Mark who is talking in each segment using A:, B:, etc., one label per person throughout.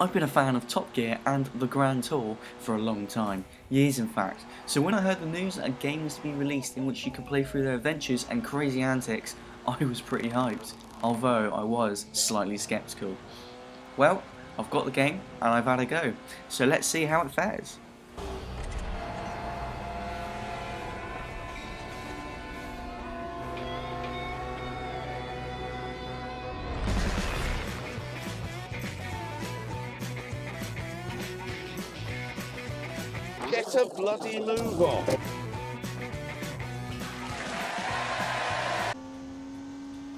A: I've been a fan of Top Gear and the Grand Tour for a long time, years in fact, so when I heard the news that a game was to be released in which you could play through their adventures and crazy antics, I was pretty hyped, although I was slightly skeptical. Well, I've got the game and I've had a go, so let's see how it fares.
B: Get a bloody move on.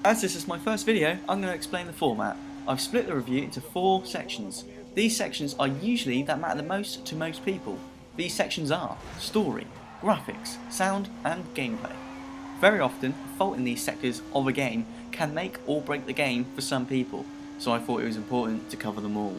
A: As this is my first video, I'm going to explain the format. I've split the review into 4 sections. These sections are usually that matter the most to most people. These sections are story, graphics, sound and gameplay. Very often, a fault in these sectors of a game can make or break the game for some people, so I thought it was important to cover them all.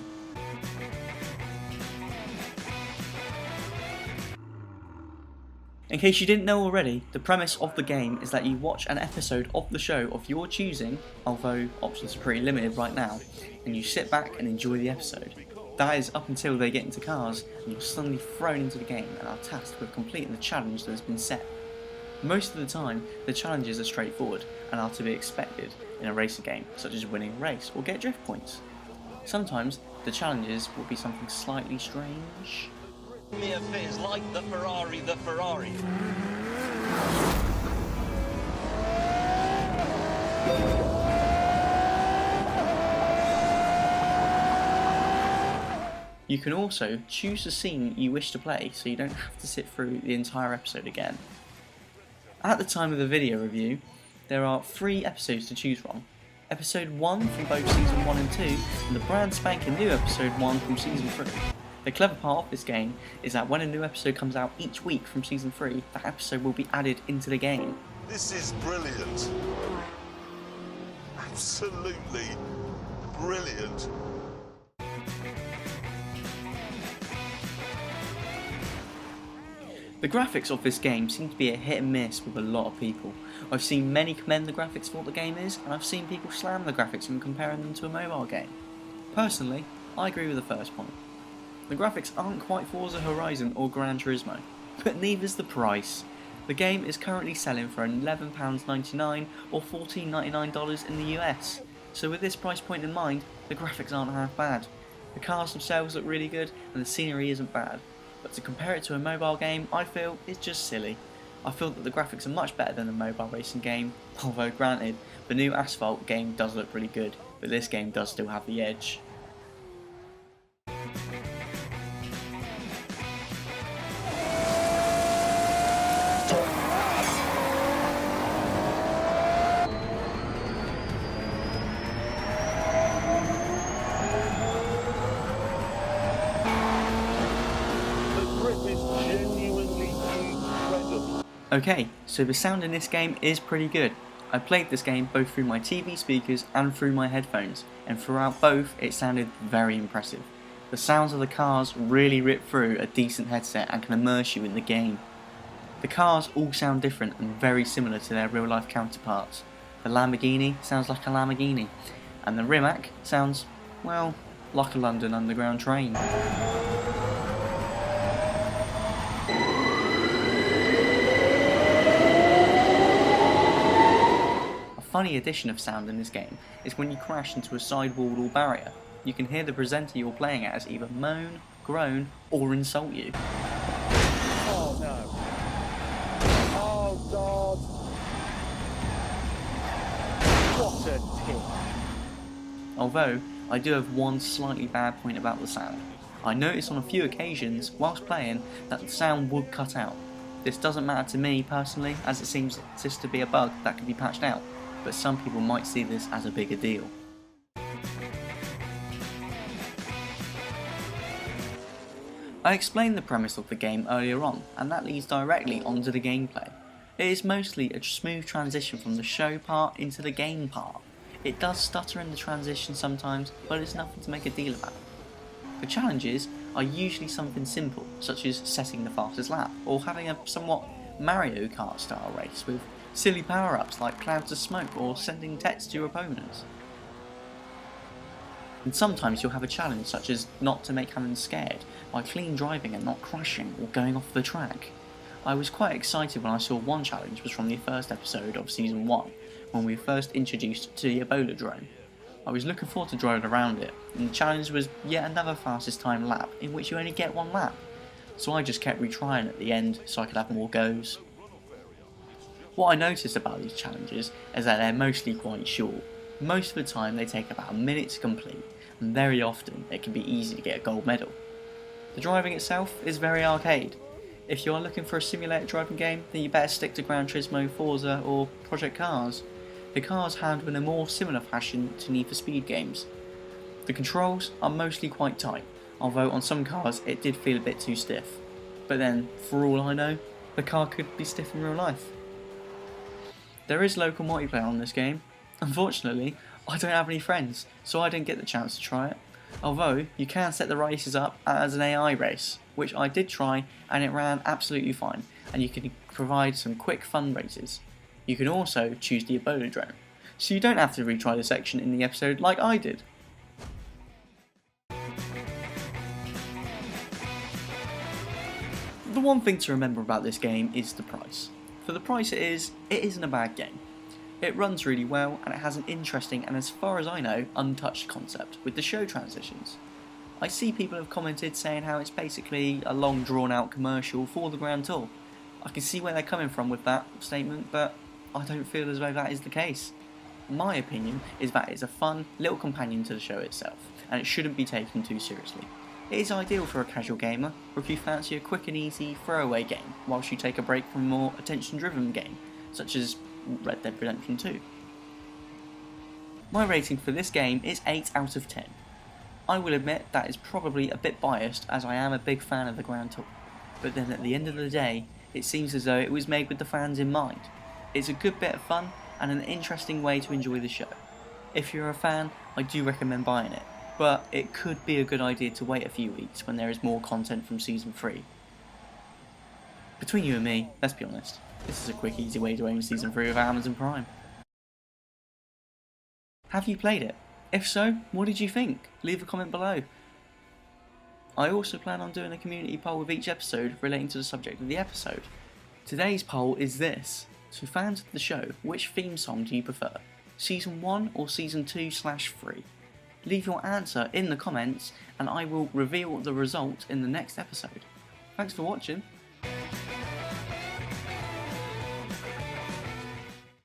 A: In case you didn't know already, the premise of the game is that you watch an episode of the show of your choosing, although options are pretty limited right now, and you sit back and enjoy the episode. That is up until they get into cars and you're suddenly thrown into the game and are tasked with completing the challenge that has been set. Most of the time, the challenges are straightforward and are to be expected in a racing game, such as winning a race or get drift points. Sometimes, the challenges will be something slightly strange.
C: Mere fears like the Ferrari.
A: You can also choose the scene you wish to play so you don't have to sit through the entire episode again. At the time of the video review, there are 3 episodes to choose from. Episode 1 from both Season 1 and 2, and the brand spanking new Episode 1 from Season 3. The clever part of this game is that when a new episode comes out each week from Season 3, that episode will be added into the game.
B: This is brilliant. Absolutely brilliant.
A: The graphics of this game seem to be a hit and miss with a lot of people. I've seen many commend the graphics for what the game is, and I've seen people slam the graphics when comparing them to a mobile game. Personally, I agree with the first point. The graphics aren't quite Forza Horizon or Gran Turismo, but neither's the price. The game is currently selling for £11.99 or $14.99 in the US, so with this price point in mind, the graphics aren't half bad. The cars themselves look really good and the scenery isn't bad, but to compare it to a mobile game, I feel is just silly. I feel that the graphics are much better than a mobile racing game, although granted, the new Asphalt game does look pretty good, but this game does still have the edge. Okay, so the sound in this game is pretty good. I played this game both through my TV speakers and through my headphones, and throughout both it sounded very impressive. The sounds of the cars really rip through a decent headset and can immerse you in the game. The cars all sound different and very similar to their real life counterparts. The Lamborghini sounds like a Lamborghini, and the Rimac sounds, well, like a London Underground train. A funny addition of sound in this game is when you crash into a side wall or barrier, you can hear the presenter you're playing as either moan, groan, or insult you.
B: Oh no. Oh God. What a tip.
A: Although, I do have one slightly bad point about the sound. I noticed on a few occasions, whilst playing, that the sound would cut out. This doesn't matter to me personally, as it seems just to be a bug that can be patched out, but some people might see this as a bigger deal. I explained the premise of the game earlier on, and that leads directly onto the gameplay. It is mostly a smooth transition from the show part into the game part. It does stutter in the transition sometimes, but it's nothing to make a deal about. The challenges are usually something simple, such as setting the fastest lap, or having a somewhat Mario Kart style race with silly power-ups like clouds of smoke or sending texts to your opponents. And sometimes you'll have a challenge such as not to make Hammond scared by clean driving and not crashing or going off the track. I was quite excited when I saw one challenge was from the first episode of Season 1, when we were first introduced to the Ebola drone. I was looking forward to driving around it, and the challenge was yet another fastest time lap in which you only get one lap. So I just kept retrying at the end so I could have more goes. What I noticed about these challenges is that they're mostly quite short. Most of the time they take about a minute to complete, and very often it can be easy to get a gold medal. The driving itself is very arcade. If you are looking for a simulated driving game, then you better stick to Gran Turismo, Forza or Project Cars. The cars handle in a more similar fashion to Need for Speed games. The controls are mostly quite tight, although on some cars it did feel a bit too stiff. But then, for all I know, the car could be stiff in real life. There is local multiplayer on this game. Unfortunately, I don't have any friends, so I didn't get the chance to try it. Although, you can set the races up as an AI race, which I did try and it ran absolutely fine, and you can provide some quick fun races. You can also choose the Ebola drone, so you don't have to retry the section in the episode like I did. The one thing to remember about this game is the price. For the price it isn't a bad game. It runs really well and it has an interesting and, as far as I know, untouched concept with the show transitions. I see people have commented saying how it's basically a long drawn out commercial for the Grand Tour. I can see where they're coming from with that statement, but I don't feel as though that is the case. My opinion is that it's a fun little companion to the show itself, and it shouldn't be taken too seriously. It is ideal for a casual gamer, or if you fancy a quick and easy throwaway game whilst you take a break from a more attention driven game, such as Red Dead Redemption 2. My rating for this game is 8 out of 10. I will admit that is probably a bit biased as I am a big fan of the Grand Tour, but then at the end of the day, it seems as though it was made with the fans in mind. It's a good bit of fun and an interesting way to enjoy the show. If you're a fan, I do recommend buying it, but it could be a good idea to wait a few weeks when there is more content from Season 3. Between you and me, let's be honest, this is a quick easy way to aim Season 3 of Amazon Prime. Have you played it? If so, what did you think? Leave a comment below. I also plan on doing a community poll with each episode relating to the subject of the episode. Today's poll is this: to fans of the show, which theme song do you prefer? Season 1 or Season 2/3? Leave your answer in the comments and I will reveal the result in the next episode. Thanks for watching.